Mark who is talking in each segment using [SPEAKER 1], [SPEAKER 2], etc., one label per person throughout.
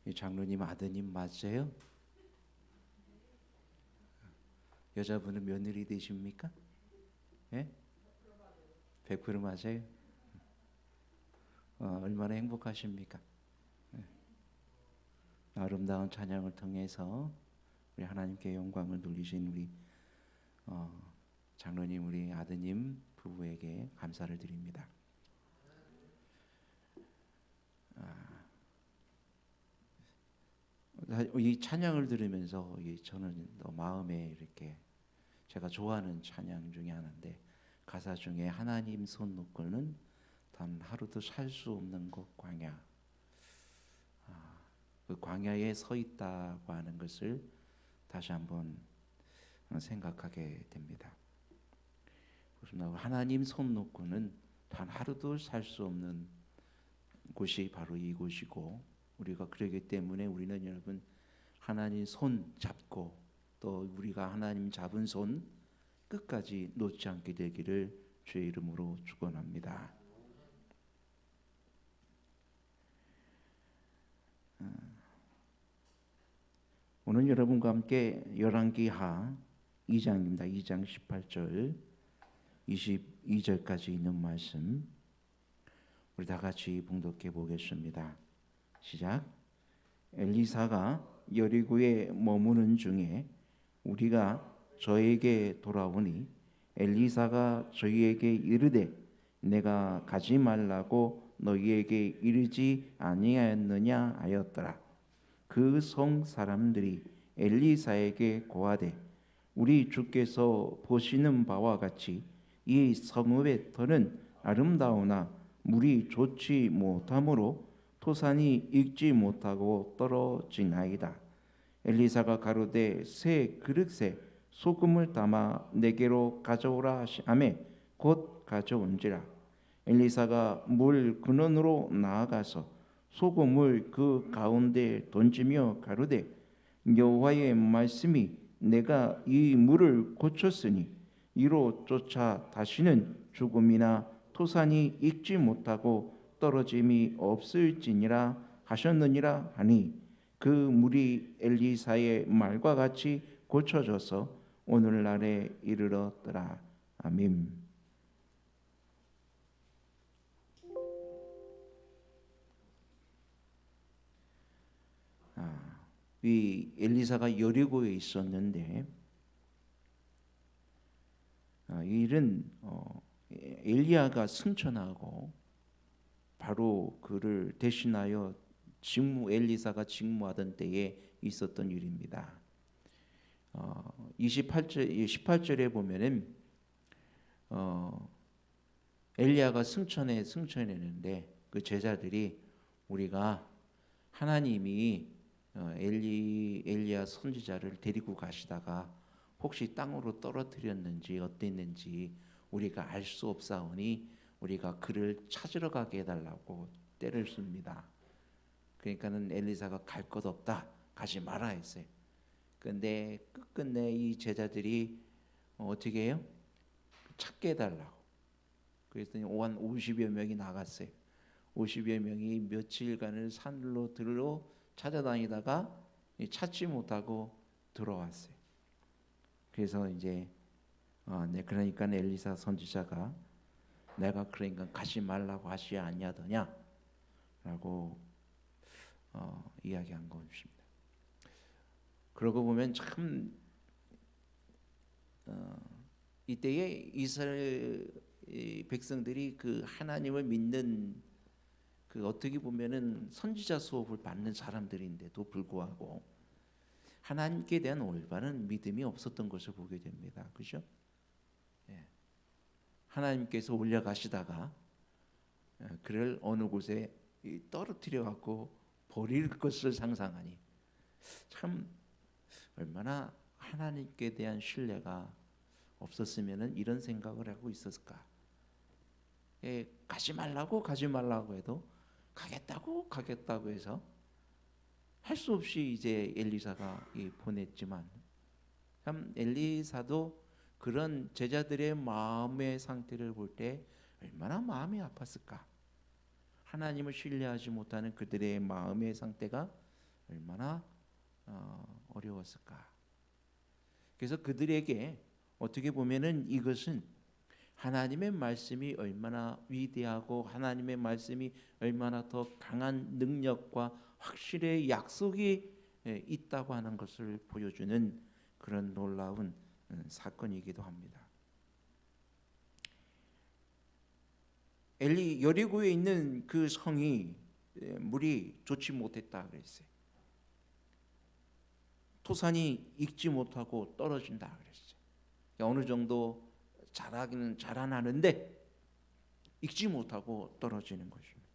[SPEAKER 1] 이 장로님 아드님 맞아요? 여자분은 며느리 되십니까? 예? 100% 맞아요? 얼마나 행복하십니까? 아름다운 찬양을 통해서 우리 하나님께 영광을 돌리신 우리 어, 장로님 우리 아드님 부부에게 감사를 드립니다. 이 찬양을 들으면서 저는 마음에 이렇게 제가 좋아하는 찬양 중에 하나인데 가사 중에 하나님 손 놓고는 단 하루도 살 수 없는 곳 광야, 그 광야에 서 있다고 하는 것을 다시 한번 생각하게 됩니다. 하나님 손 놓고는 단 하루도 살 수 없는 곳이 바로 이곳이고, 우리가 그러기 때문에 우리는 여러분 하나님 손 잡고 또 우리가 하나님 잡은 손 끝까지 놓지 않게 되기를 주의 이름으로 축원합니다. 오늘 여러분과 함께 열왕기하 2장입니다. 2장 18절 22절까지 있는 말씀 우리 다 같이 봉독해 보겠습니다. 시작. 엘리사가 여리고에 머무는 중에 우리가 저에게 돌아오니 엘리사가 저희에게 이르되 내가 가지 말라고 너희에게 이르지 아니하였느냐 하였더라. 그 성 사람들이 엘리사에게 고하되 우리 주께서 보시는 바와 같이 이 성읍의 터는 아름다우나 물이 좋지 못하므로 토산이 익지 못하고 떨어지나이다. 엘리사가 가로되 새 그릇에 소금을 담아 내게로 가져오라 하시매 곧 가져온지라. 엘리사가 물 근원으로 나아가서 소금을 그 가운데 던지며 가로되 여호와의 말씀이 내가 이 물을 고쳤으니 이로 쫓아 다시는 죽음이나 토산이 익지 못하고 떨어짐이 없을지니라 하셨느니라 하니 그 물이 엘리사의 말과 같이 고쳐져서 오늘날에 이르렀더라. 아멘. 이 엘리사가 여리고에 있었는데 이 일은 엘리야가 승천하고 바로 그를 대신하여 엘리사가 직무하던 때에 있었던 일입니다. 18절에 보면은 엘리야가 승천했는데 그 제자들이 우리가 하나님이 엘리야 선지자를 데리고 가시다가 혹시 땅으로 떨어뜨렸는지 어땠는지 우리가 알 수 없사오니 우리가 그를 찾으러 가게 해달라고 때를 씁니다. 그러니까는 엘리사가 갈 것 없다, 가지 마라 했어요. 그런데 끝끝내 이 제자들이 어떻게 해요? 찾게 해달라고. 그랬더니 한 50여 명이 나갔어요. 50여 명이 며칠간을 산으로 들로 찾아다니다가 찾지 못하고 들어왔어요. 그래서 이제 그러니까 엘리사 선지자가 내가 그러니까 가지 말라고 하시 아니하더냐 라고 이야기한 것입니다. 그러고 보면 참 이때에 이스라엘 백성들이 그 하나님을 믿는 그 어떻게 보면은 선지자 수업을 받는 사람들인데도 불구하고 하나님께 대한 올바른 믿음이 없었던 것을 보게 됩니다. 그죠? 예. 하나님께서 올려가시다가 그를 어느 곳에 떨어뜨려 갖고 버릴 것을 상상하니 참 얼마나 하나님께 대한 신뢰가 없었으면은 이런 생각을 하고 있었을까? 가지 말라고 해도 가겠다고 해서 할 수 없이 이제 엘리사가 보냈지만 참 엘리사도 그런 제자들의 마음의 상태를 볼 때 얼마나 마음이 아팠을까? 하나님을 신뢰하지 못하는 그들의 마음의 상태가 얼마나 어려웠을까. 그래서 그들에게 어떻게 보면은 이것은 하나님의 말씀이 얼마나 위대하고 하나님의 말씀이 얼마나 더 강한 능력과 확실의 약속이 있다고 하는 것을 보여주는 그런 놀라운 사건이기도 합니다. 여리고에 있는 그 성이 물이 좋지 못했다 그랬어요. 토산이 익지 못하고 떨어진다 그랬어요. 어느 정도 자라기는 자라나는데 익지 못하고 떨어지는 것입니다.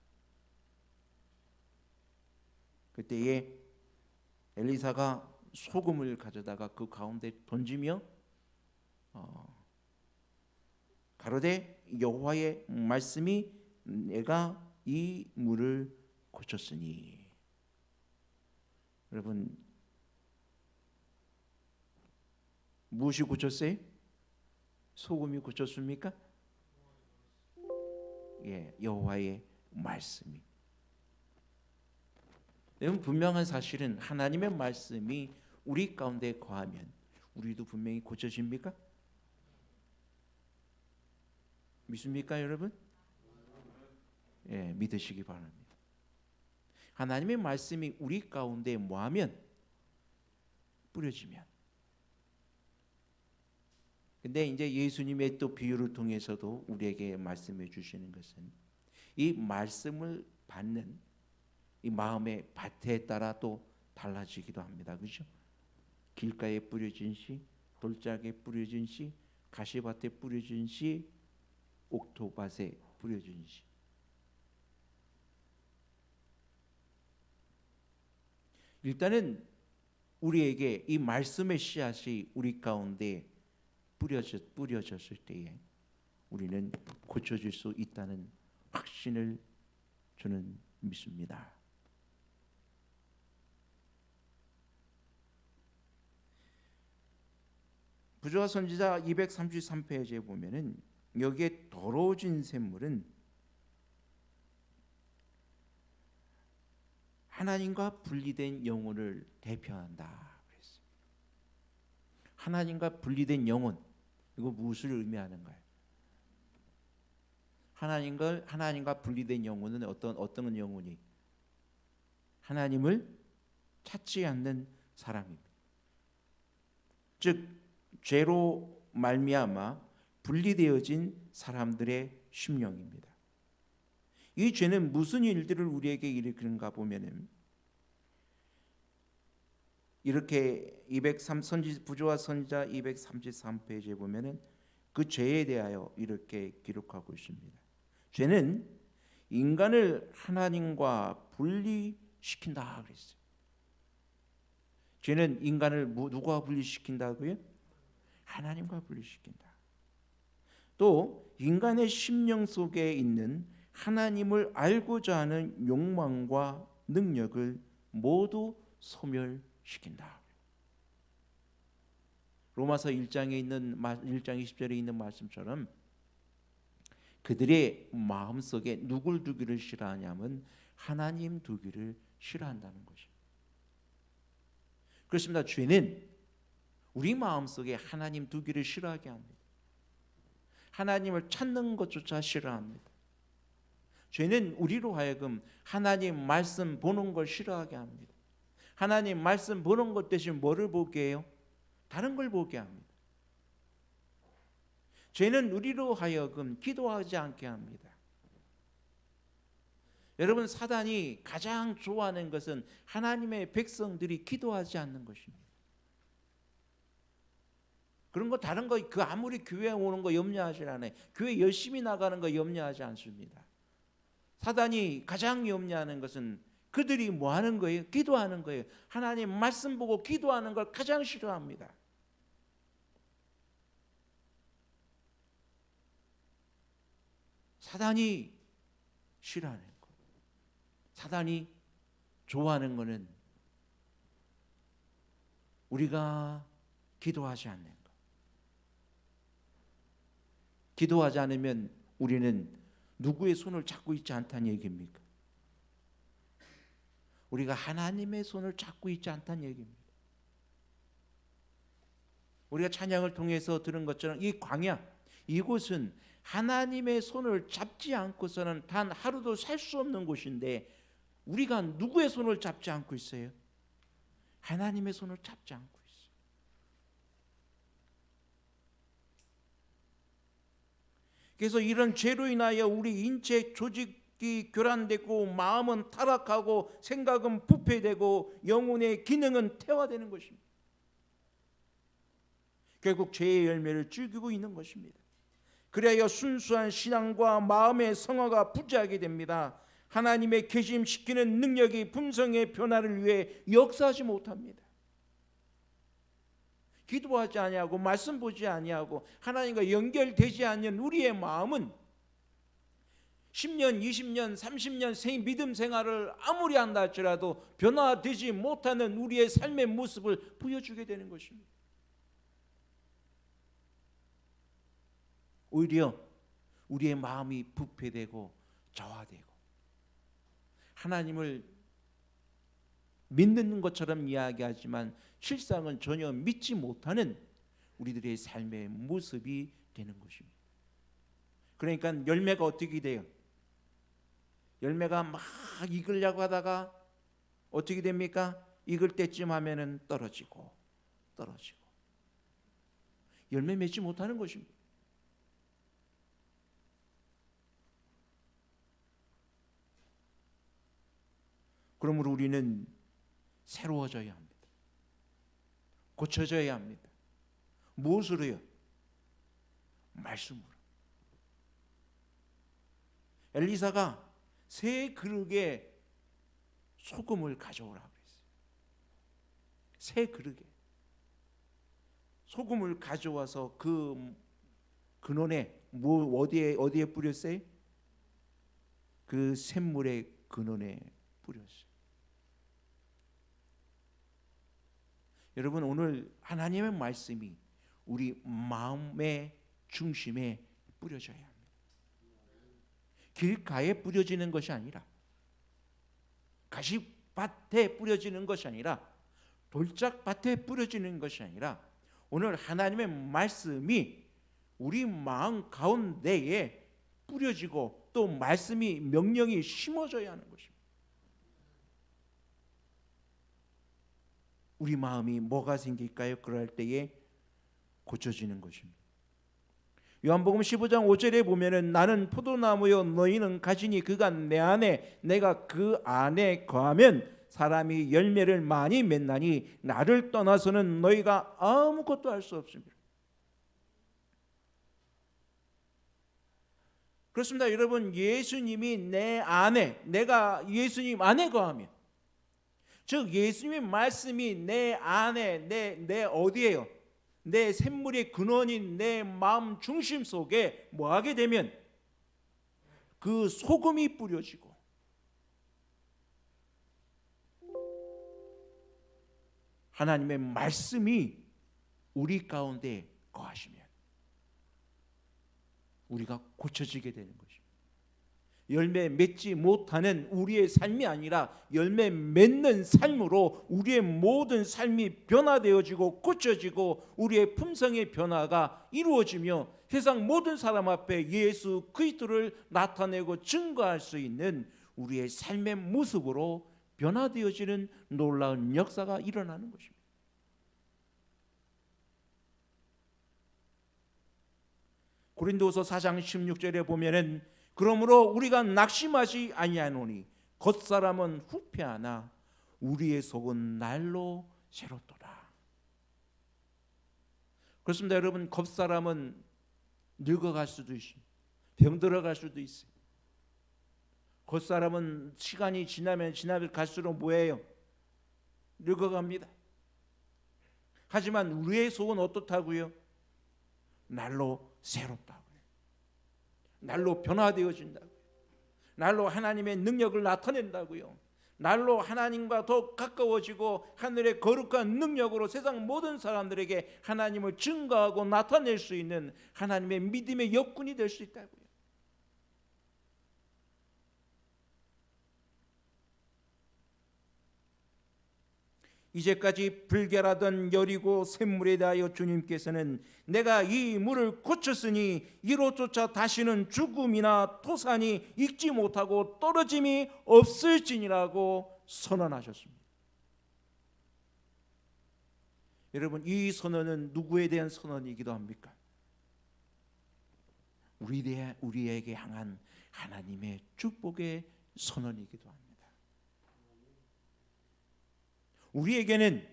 [SPEAKER 1] 그때에 엘리사가 소금을 가져다가 그 가운데 던지며 가로되 여호와의 말씀이 내가 이 물을 고쳤으니. 여러분, 무엇이 고쳤어요? 소금이 고쳤습니까? 예, 여호와의 말씀이. 여러분, 분명한 사실은 하나님의 말씀이 우리 가운데 거하면 우리도 분명히 고쳐집니까? 믿습니까, 여러분? 예, 믿으시기 바랍니다. 하나님의 말씀이 우리 가운데 뭐하면 뿌려지면. 근데 이제 예수님의 또 비유를 통해서도 우리에게 말씀해 주시는 것은 이 말씀을 받는 이 마음의 밭에 따라 또 달라지기도 합니다. 그렇죠? 길가에 뿌려진 씨, 돌짝에 뿌려진 씨, 가시밭에 뿌려진 씨, 옥토밭에 뿌려진 씨. 일단은 우리에게 이 말씀의 씨앗이 우리 가운데 뿌려졌을 때에 우리는 고쳐질 수 있다는 확신을 저는 믿습니다. 부조와 선지자 233페이지에 보면은 여기에 더러워진 샘물은 하나님과 분리된 영혼을 대표한다 그랬어요. 하나님과 분리된 영혼, 이거 무엇을 의미하는가요? 하나님과 분리된 영혼은 어떤 영혼이? 하나님을 찾지 않는 사람입니다. 즉 죄로 말미암아 분리되어진 사람들의 심령입니다. 이 죄는 무슨 일들을 우리에게 일으키는가 보면은 이렇게 부조와 선지자 233페이지에 보면은 그 죄에 대하여 이렇게 기록하고 있습니다. 죄는 인간을 하나님과 분리시킨다 그랬어요. 죄는 인간을 누구와 분리시킨다고요? 하나님과 분리시킨다. 또 인간의 심령 속에 있는 하나님을 알고자 하는 욕망과 능력을 모두 소멸시킨다. 로마서 1장 20절에 있는 말씀처럼 그들의 마음속에 누굴 두기를 싫어하냐면 하나님 두기를 싫어한다는 것입니다. 그렇습니다. 죄는 우리 마음속에 하나님 두기를 싫어하게 합니다. 하나님을 찾는 것조차 싫어합니다. 죄는 우리로 하여금 하나님 말씀 보는 걸 싫어하게 합니다. 하나님 말씀 보는 것 대신 뭐를 보게 해요? 다른 걸 보게 합니다. 죄는 우리로 하여금 기도하지 않게 합니다. 여러분, 사단이 가장 좋아하는 것은 하나님의 백성들이 기도하지 않는 것입니다. 그런 거 다른 거 그 아무리 교회에 오는 거 염려하지 않아요. 교회 열심히 나가는 거 염려하지 않습니다. 사단이 가장 염려하는 것은 그들이 뭐 하는 거예요? 기도하는 거예요. 하나님 말씀 보고 기도하는 걸 가장 싫어합니다. 사단이 싫어하는 거, 사단이 좋아하는 거는 우리가 기도하지 않는 것. 기도하지 않으면 우리는 누구의 손을 잡고 있지 않다는 얘기입니까? 우리가 하나님의 손을 잡고 있지 않다는 얘기입니다. 우리가 찬양을 통해서 들은 것처럼 이 광야, 이곳은 하나님의 손을 잡지 않고서는 단 하루도 살 수 없는 곳인데 우리가 누구의 손을 잡지 않고 있어요? 하나님의 손을 잡지 않고 있어요. 그래서 이런 죄로 인하여 우리 인체 조직이 교란되고 마음은 타락하고 생각은 부패되고 영혼의 기능은 퇴화되는 것입니다. 결국 죄의 열매를 즐기고 있는 것입니다. 그래야 순수한 신앙과 마음의 성화가 부재하게 됩니다. 하나님의 계심시키는 능력이 품성의 변화를 위해 역사하지 못합니다. 기도하지 아니하고 말씀 보지 아니하고 하나님과 연결되지 않는 우리의 마음은 10년, 20년, 30년 믿음 생활을 아무리 한다 할지라도 변화되지 못하는 우리의 삶의 모습을 보여주게 되는 것입니다. 오히려 우리의 마음이 부패되고 저하되고 하나님을 믿는 것처럼 이야기하지만 실상은 전혀 믿지 못하는 우리들의 삶의 모습이 되는 것입니다. 그러니까 열매가 어떻게 돼요? 열매가 막 익으려고 하다가 어떻게 됩니까? 익을 때쯤 하면은 떨어지고 열매 맺지 못하는 것입니다. 그러므로 우리는 새로워져야 합니다. 고쳐져야 합니다. 무엇으로요? 말씀으로. 엘리사가 새 그릇에 소금을 가져오라고 했어요. 새 그릇에 소금을 가져와서 그 근원에 어디에 뿌렸어요? 그 샘물의 근원에 뿌렸어요. 여러분, 오늘 하나님의 말씀이 우리 마음의 중심에 뿌려져야 합니다. 길가에 뿌려지는 것이 아니라, 가시밭에 뿌려지는 것이 아니라, 돌짝밭에 뿌려지는 것이 아니라, 오늘 하나님의 말씀이 우리 마음 가운데에 뿌려지고 또 말씀이 명령이 심어져야 하는 것입니다. 우리 마음이 뭐가 생길까요? 그럴 때에 고쳐지는 것입니다. 요한복음 15장 5절에 보면은 나는 포도나무요 너희는 가지니 그가 내 안에 내가 그 안에 거하면 사람이 열매를 많이 맺나니 나를 떠나서는 너희가 아무것도 할 수 없습니다. 그렇습니다. 여러분, 예수님이 내 안에, 내가 예수님 안에 거하면, 즉 예수님의 말씀이 내 안에, 내 어디에요? 내 샘물의 근원인 내 마음 중심 속에 뭐하게 되면 그 소금이 뿌려지고 하나님의 말씀이 우리 가운데 거하시면 우리가 고쳐지게 되는 것입니다. 열매 맺지 못하는 우리의 삶이 아니라 열매 맺는 삶으로 우리의 모든 삶이 변화되어지고 고쳐지고 우리의 품성의 변화가 이루어지며 세상 모든 사람 앞에 예수 그리스도를 나타내고 증거할 수 있는 우리의 삶의 모습으로 변화되어지는 놀라운 역사가 일어나는 것입니다. 고린도서 4장 16절에 보면은 그러므로 우리가 낙심하지 아니하노니 겉사람은 후패하나 우리의 속은 날로 새롭도다. 그렇습니다. 여러분, 겉사람은 늙어갈 수도 있어요. 병들어갈 수도 있어요. 겉사람은 시간이 지나면 갈수록 뭐예요? 늙어갑니다. 하지만 우리의 속은 어떻다고요? 날로 새롭다고요. 날로 변화되어진다고요. 날로 하나님의 능력을 나타낸다고요. 날로 하나님과 더 가까워지고 하늘의 거룩한 능력으로 세상 모든 사람들에게 하나님을 증거하고 나타낼 수 있는 하나님의 믿음의 역군이 될 수 있다고요. 이제까지 불결하던 여리고 샘물에 대하여 주님께서는 내가 이 물을 고쳤으니 이로조차 다시는 죽음이나 토산이 익지 못하고 떨어짐이 없을지니라고 선언하셨습니다. 여러분, 이 선언은 누구에 대한 선언이기도 합니까? 우리에게 향한 하나님의 축복의 선언이기도 합니다. 우리에게는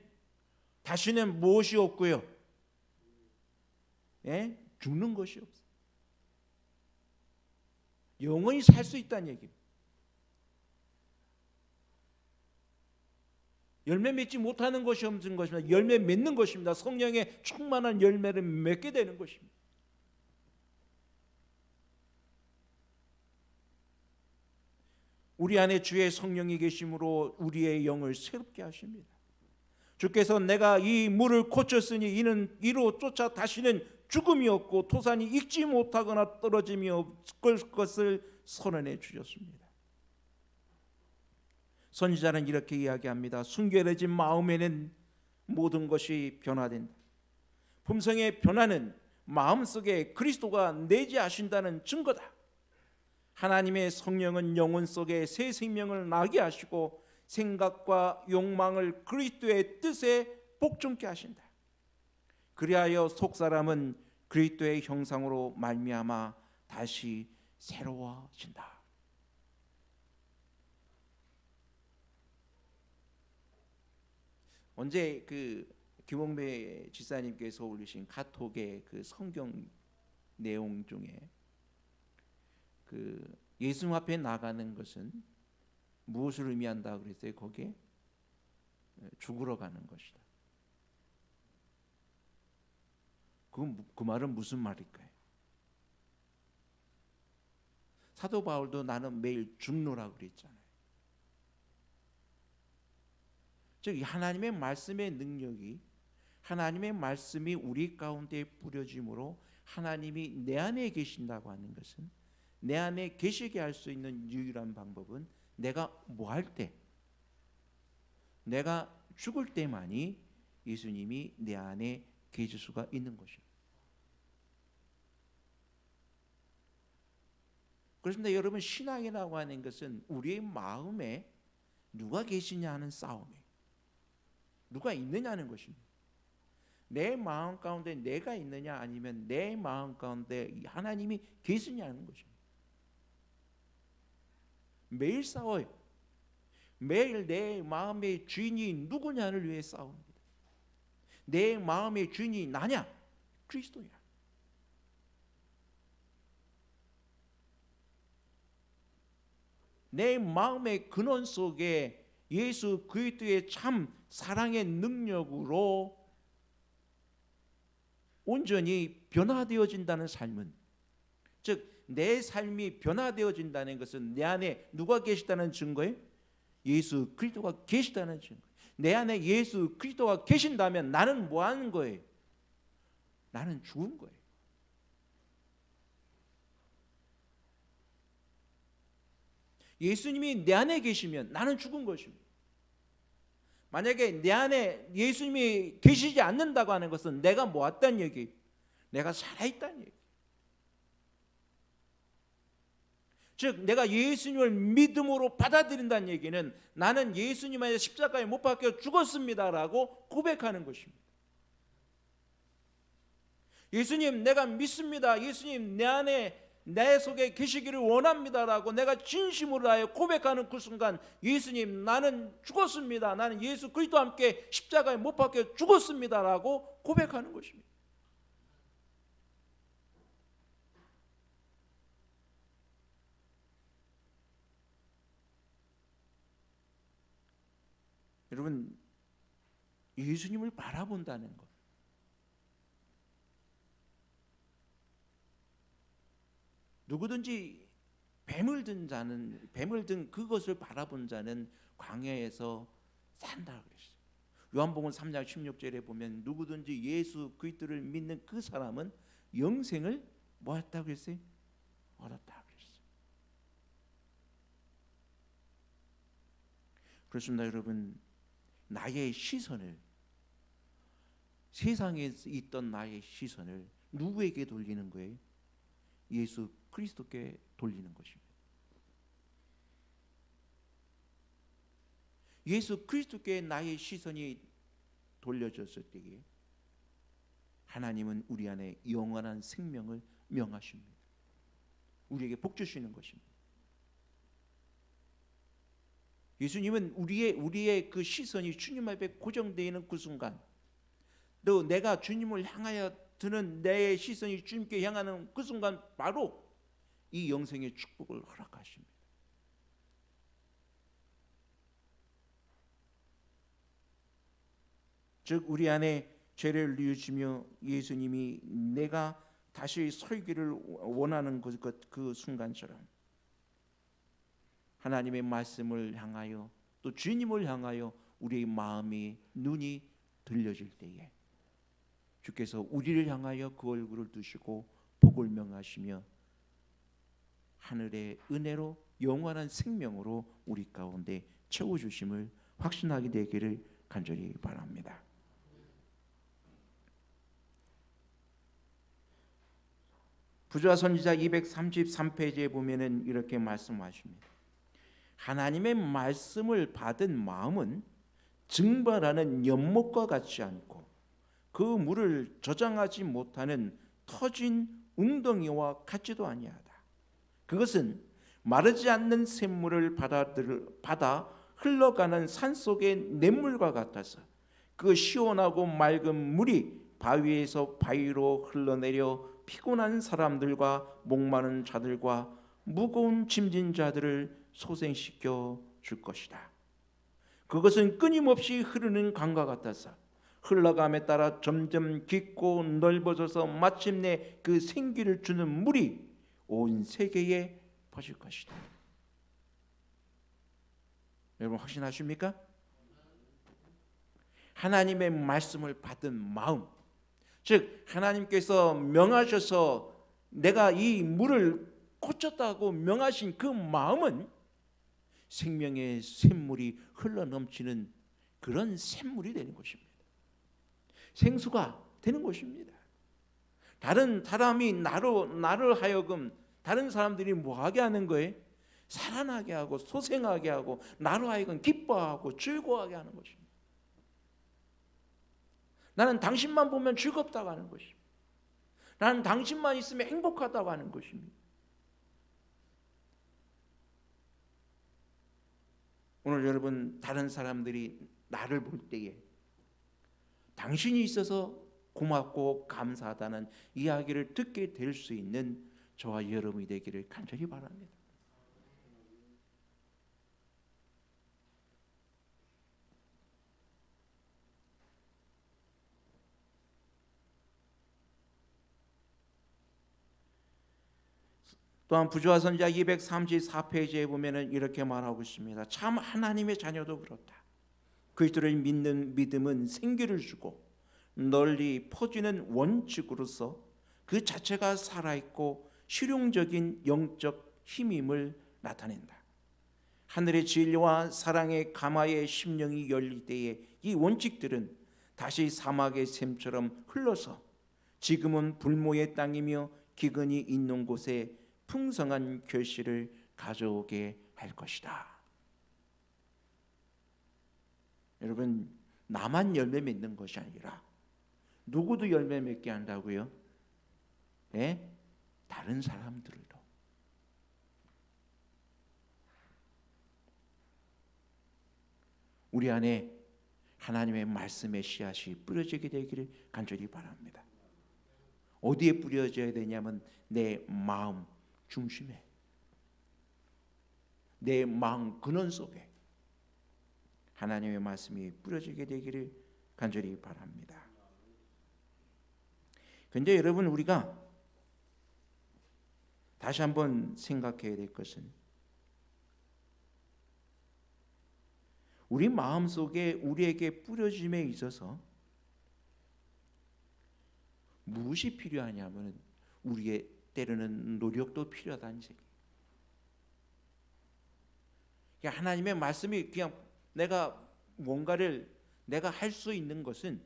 [SPEAKER 1] 다시는 무엇이 없고요, 죽는 것이 없어요. 영원히 살 수 있다는 얘기입니다. 열매 맺지 못하는 것이 없는 것입니다. 열매 맺는 것입니다. 성령의 충만한 열매를 맺게 되는 것입니다. 우리 안에 주의 성령이 계심으로 우리의 영을 새롭게 하십니다. 주께서 내가 이 물을 고쳤으니 이는 이로 쫓아 다시는 죽음이 없고 토산이 익지 못하거나 떨어짐이 없을 것을 선언해 주셨습니다. 선지자는 이렇게 이야기합니다. 순결해진 마음에는 모든 것이 변화된다. 품성의 변화는 마음속에 그리스도가 내재하신다는 증거다. 하나님의 성령은 영혼 속에 새 생명을 나게 하시고 생각과 욕망을 그리스도의 뜻에 복종케 하신다. 그리하여 속사람은 그리스도의 형상으로 말미암아 다시 새로워진다. 언제 김홍배 지사님께서 올리신 카톡의 성경 내용 중에 예수님 앞에 나가는 것은 무엇을 의미한다 그랬어요? 거기에 죽으러 가는 것이다. 그 말은 무슨 말일까요? 사도 바울도 나는 매일 죽노라 그랬잖아요. 즉 하나님의 말씀의 능력이, 하나님의 말씀이 우리 가운데 뿌려짐으로 하나님이 내 안에 계신다고 하는 것은, 내 안에 계시게 할 수 있는 유일한 방법은 내가 뭐 할 때, 내가 죽을 때만이 예수님이 내 안에 계실 수가 있는 것입니다. 그렇습니다. 여러분, 신앙이라고 하는 것은 우리의 마음에 누가 계시냐 하는 싸움이에요. 누가 있느냐는 것입니다. 내 마음 가운데 내가 있느냐, 아니면 내 마음 가운데 하나님이 계시냐는 것입니다. 매일 싸워요. 매일 내 마음의 주인이 누구냐를 위해 싸웁니다. 내 마음의 주인이 나냐? 그리스도야. 내 마음의 근원 속에 예수 그리스도의 참 사랑의 능력으로 온전히 변화되어진다는 삶은, 즉 내 삶이 변화되어진다는 것은 내 안에 누가 계시다는 증거예요? 예수 그리스도가 계시다는 증거. 내 안에 예수 그리스도가 계신다면 나는 뭐 하는 거예요? 나는 죽은 거예요. 예수님이 내 안에 계시면 나는 죽은 것입니다. 만약에 내 안에 예수님이 계시지 않는다고 하는 것은 내가 뭐 했다는 얘기예요? 내가 살아있다는 얘기예요. 즉 내가 예수님을 믿음으로 받아들인다는 얘기는 나는 예수님 안에 십자가에 못 박혀 죽었습니다라고 고백하는 것입니다. 예수님 내가 믿습니다. 예수님 내 안에 내 속에 계시기를 원합니다라고 내가 진심으로 하여 고백하는 그 순간, 예수님 나는 죽었습니다. 나는 예수 그리스도와 함께 십자가에 못 박혀 죽었습니다라고 고백하는 것입니다. 여러분, 예수님을 바라본다는 것, 누구든지 뱀을 든 그것을 바라본 자는 광야에서 산다 그랬어요. 요한복음 3장 16절에 보면 누구든지 예수 그리스도를 믿는 그 사람은 영생을 뭐 했다고 그랬어요? 얻었다 그랬어요. 그렇습니다. 여러분, 나의 시선을, 세상에 있던 나의 시선을 누구에게 돌리는 거예요? 예수 그리스도께 돌리는 것입니다. 예수 그리스도께 나의 시선이 돌려졌을 때에 하나님은 우리 안에 영원한 생명을 명하십니다. 우리에게 복 주시는 것입니다. 예수님은 우리의 그 시선이 주님 앞에 고정되어 있는 그 순간, 또 내가 주님을 향하여 드는 내 시선이 주님께 향하는 그 순간 바로 이 영생의 축복을 허락하십니다. 즉 우리 안에 죄를 뉘우치며 예수님이 내가 다시 설기를 원하는 그 순간처럼 하나님의 말씀을 향하여 또 주님을 향하여 우리의 마음이 눈이 들려질 때에 주께서 우리를 향하여 그 얼굴을 두시고 복을 명하시며 하늘의 은혜로 영원한 생명으로 우리 가운데 채워주심을 확신하게 되기를 간절히 바랍니다. 부조와 선지자 233페이지에 보면은 이렇게 말씀하십니다. 하나님의 말씀을 받은 마음은 증발하는 연못과 같지 않고 그 물을 저장하지 못하는 터진 웅덩이와 같지도 아니하다. 그것은 마르지 않는 샘물을 받아 흘러가는 산속의 냇물과 같아서 그 시원하고 맑은 물이 바위에서 바위로 흘러내려 피곤한 사람들과 목마른 자들과 무거운 짐진 자들을 소생시켜 줄 것이다. 그것은 끊임없이 흐르는 강과 같아서 흘러감에 따라 점점 깊고 넓어져서 마침내 그 생기를 주는 물이 온 세계에 퍼질 것이다. 여러분 확신하십니까? 하나님의 말씀을 받은 마음, 즉 하나님께서 명하셔서 내가 이 물을 고쳤다고 명하신 그 마음은 생명의 샘물이 흘러넘치는 그런 샘물이 되는 것입니다. 생수가 되는 것입니다. 다른 사람이 나를 하여금 다른 사람들이 뭐하게 하는 거예요? 살아나게 하고 소생하게 하고 나로 하여금 기뻐하고 즐거워하게 하는 것입니다. 나는 당신만 보면 즐겁다고 하는 것입니다. 나는 당신만 있으면 행복하다고 하는 것입니다. 오늘 여러분 다른 사람들이 나를 볼 때에 당신이 있어서 고맙고 감사하다는 이야기를 듣게 될 수 있는 저와 여러분이 되기를 간절히 바랍니다. 또한 부조와 선지자 234페이지에 보면은 이렇게 말하고 있습니다. 참 하나님의 자녀도 그렇다. 그리스도를 믿는 믿음은 생기를 주고 널리 퍼지는 원칙으로서 그 자체가 살아있고 실용적인 영적 힘임을 나타낸다. 하늘의 진리와 사랑의 가마의 심령이 열릴 때에 이 원칙들은 다시 사막의 샘처럼 흘러서 지금은 불모의 땅이며 기근이 있는 곳에 풍성한 결실을 가져오게 할 것이다. 여러분 나만 열매 맺는 것이 아니라 누구도 열매 맺게 한다고요? 네? 다른 사람들도. 우리 안에 하나님의 말씀의 씨앗이 뿌려지게 되기를 간절히 바랍니다. 어디에 뿌려져야 되냐면 내 마음 중심에, 내 마음 근원 속에 하나님의 말씀이 뿌려지게 되기를 간절히 바랍니다. 그런데 여러분 우리가 다시 한번 생각해야 될 것은 우리 마음속에 우리에게 뿌려짐에 있어서 무엇이 필요하냐면 우리의 때로는 노력도 필요하다는 얘기예요. 하나님의 말씀이 그냥 내가 뭔가를 내가 할 수 있는 것은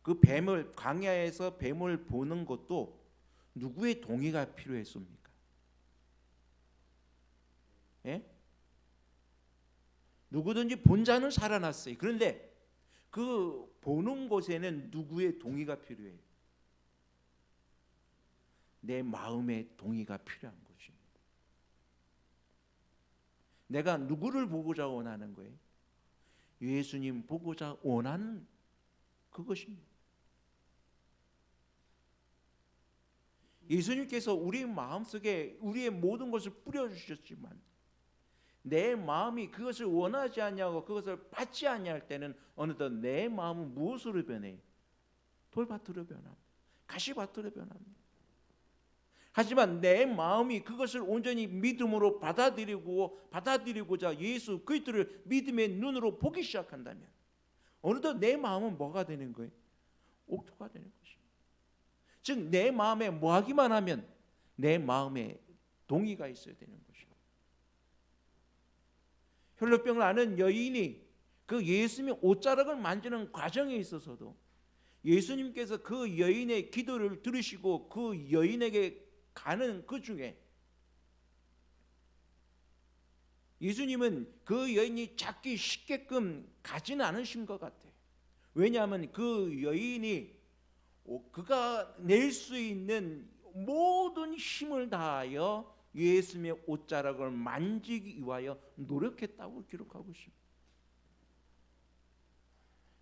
[SPEAKER 1] 그 뱀을 광야에서 뱀을 보는 것도 누구의 동의가 필요했습니까? 예? 누구든지 본 자는 살아났어요. 그런데 그 보는 곳에는 누구의 동의가 필요해요? 내 마음의 동의가 필요한 것입니다. 내가 누구를 보고자 원하는 거예요? 예수님 보고자 원하는 그것입니다. 예수님께서 우리 마음속에 우리의 모든 것을 뿌려주셨지만 내 마음이 그것을 원하지 않냐고 그것을 받지 않냐할 때는 어느덧 내 마음은 무엇으로 변해요? 돌밭으로 변합니다. 가시밭으로 변합니다. 하지만 내 마음이 그것을 온전히 믿음으로 받아들이고자 예수 그리스도를 믿음의 눈으로 보기 시작한다면 어느덧 내 마음은 뭐가 되는 거예요? 옥토가 되는 것입니다. 즉 내 마음에 뭐 하기만 하면 내 마음에 동의가 있어야 되는 것입니다. 혈루병을 앓은 여인이 그 예수님의 옷자락을 만지는 과정에 있어서도 예수님께서 그 여인의 기도를 들으시고 그 여인에게 가는 그 중에 예수님은 그 여인이 잡기 쉽게끔 가지는 않으신 것 같아요. 왜냐하면 그 여인이 그가 낼 수 있는 모든 힘을 다하여 예수님의 옷자락을 만지기 위하여 노력했다고 기록하고 있습니다.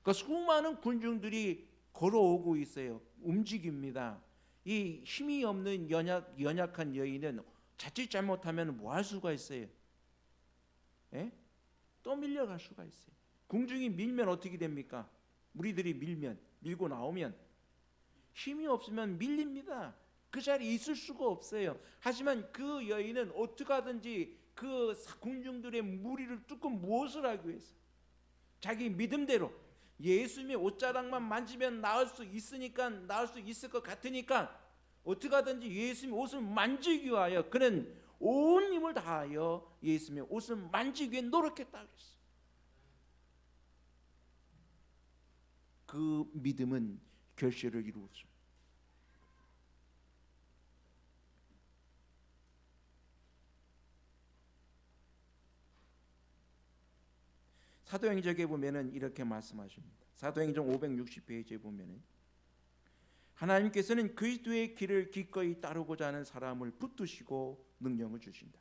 [SPEAKER 1] 그러니까 수많은 군중들이 걸어오고 있어요. 움직입니다. 이 힘이 없는 연약한 여인은 자칫 잘못하면 뭐 할 수가 있어요? 예? 또 밀려갈 수가 있어요. 군중이 밀면 어떻게 됩니까? 무리들이 밀고 나오면 힘이 없으면 밀립니다. 그 자리에 있을 수가 없어요. 하지만 그 여인은 어떻게 하든지 그 군중들의 무리를 뚫고 무엇을 하기 위해서 자기 믿음대로 예수님의 옷자락만 만지면 나을 수 있으니까 나을 수 있을 것 같으니까 어떻게 하든지 예수님의 옷을 만지기 위하여 그는 온 힘을 다하여 예수님의 옷을 만지기 위해 노력했다고 했어요. 그 믿음은 결실을 이루었습니다. 사도행전에 보면은 이렇게 말씀하십니다. 사도행전 560페이지에 보면은 하나님께서는 그리스도의 길을 기꺼이 따르고자 하는 사람을 붙드시고 능력을 주신다.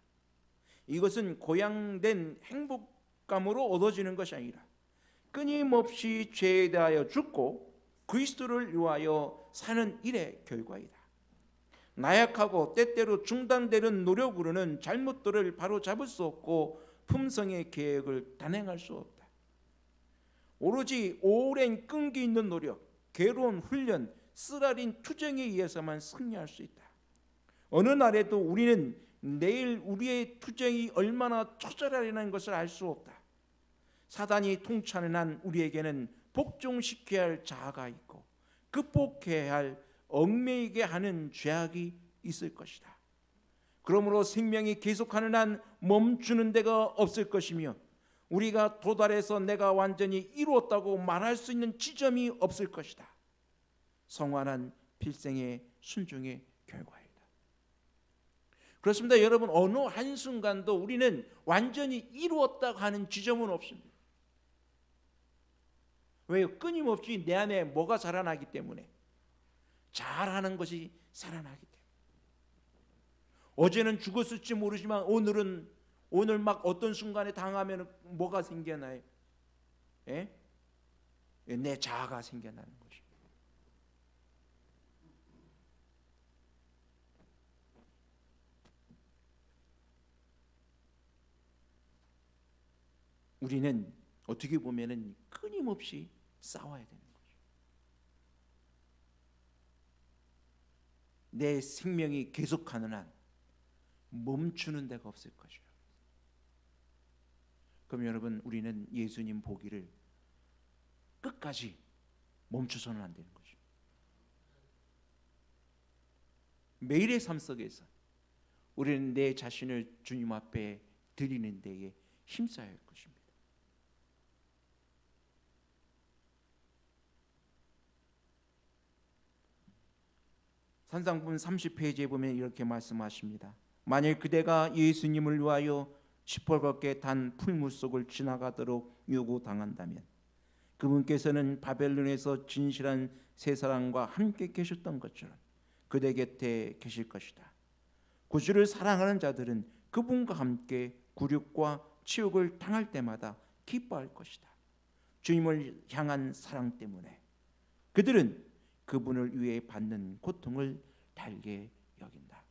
[SPEAKER 1] 이것은 고양된 행복감으로 얻어지는 것이 아니라 끊임없이 죄에 대하여 죽고 그리스도를 위하여 사는 일의 결과이다. 나약하고 때때로 중단되는 노력으로는 잘못들을 바로 잡을 수 없고 품성의 계획을 단행할 수 없다. 오로지 오랜 끈기 있는 노력, 괴로운 훈련, 쓰라린 투쟁에 의해서만 승리할 수 있다. 어느 날에도 우리는 내일 우리의 투쟁이 얼마나 처절하려는 것을 알 수 없다. 사단이 통치하는 한 우리에게는 복종시켜야 할 자아가 있고 극복해야 할 얽매이게 하는 죄악이 있을 것이다. 그러므로 생명이 계속하는 한 멈추는 데가 없을 것이며 우리가 도달해서 내가 완전히 이루었다고 말할 수 있는 지점이 없을 것이다. 성환한 필생의 순종의 결과이다. 그렇습니다. 여러분, 어느 한순간도 우리는 완전히 이루었다고 하는 지점은 없습니다. 왜요? 끊임없이 내 안에 뭐가 살아나기 때문에, 잘하는 것이 살아나기 때문에. 어제는 죽었을지 모르지만 오늘 막 어떤 순간에 당하면 뭐가 생겨나요? 예? 내 자아가 생겨나는 것입니다. 우리는 어떻게 보면은 끊임없이 싸워야 되는 거죠. 내 생명이 계속하는 한 멈추는 데가 없을 것이요. 그럼 여러분, 우리는 예수님 보기를 끝까지 멈춰서는 안 되는 거죠. 매일의 삶 속에서 우리는 내 자신을 주님 앞에 드리는 데에 힘써야 할 것입니다. 산상분 30페이지에 보면 이렇게 말씀하십니다. 만일 그대가 예수님을 위하여 시뻘겋게 단 풀무속을 지나가도록 요구당한다면 그분께서는 바벨론에서 진실한 세 사람과 함께 계셨던 것처럼 그대 곁에 계실 것이다. 구주를 사랑하는 자들은 그분과 함께 굴욕과 치욕을 당할 때마다 기뻐할 것이다. 주님을 향한 사랑 때문에 그들은 그분을 위해 받는 고통을 달게 여긴다.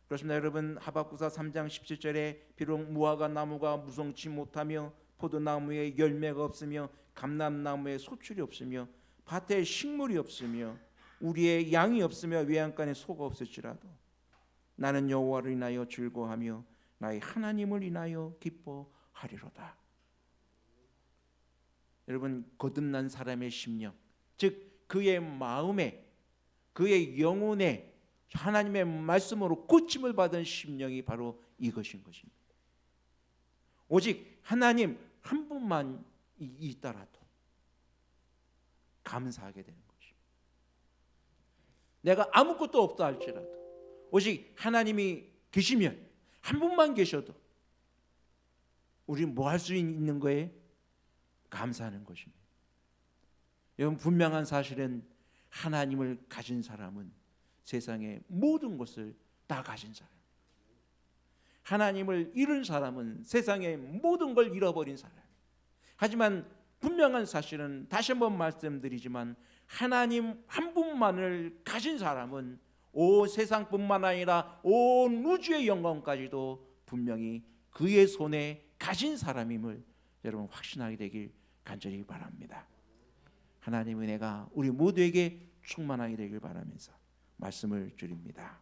[SPEAKER 1] 그렇습니다. 여러분, 하박국서 3장 17절에 비록 무화과 나무가 무성치 못하며 포도나무에 열매가 없으며 감람나무에 소출이 없으며 밭에 식물이 없으며 우리의 양이 없으며 외양간에 소가 없을지라도 나는 여호와를 인하여 즐거워하며 나의 하나님을 인하여 기뻐하리로다. 여러분, 거듭난 사람의 심령, 즉 그의 마음에, 그의 영혼에 하나님의 말씀으로 고침을 받은 심령이 바로 이것인 것입니다. 오직 하나님 한 분만 있더라도 감사하게 되는 것입니다. 내가 아무것도 없다 할지라도 오직 하나님이 계시면, 한 분만 계셔도 우리는 뭐 할 수 있는 거예요? 감사하는 것입니다. 여러분, 분명한 사실은 하나님을 가진 사람은 세상의 모든 것을 다 가진 사람. 하나님을 잃은 사람은 세상의 모든 걸 잃어버린 사람. 하지만 분명한 사실은 다시 한번 말씀드리지만 하나님 한 분만을 가진 사람은 온 세상뿐만 아니라 온 우주의 영광까지도 분명히 그의 손에 가진 사람임을 여러분 확신하게 되길 간절히 바랍니다. 하나님의 은혜가 우리 모두에게 충만하게 되길 바라면서 말씀을 드립니다.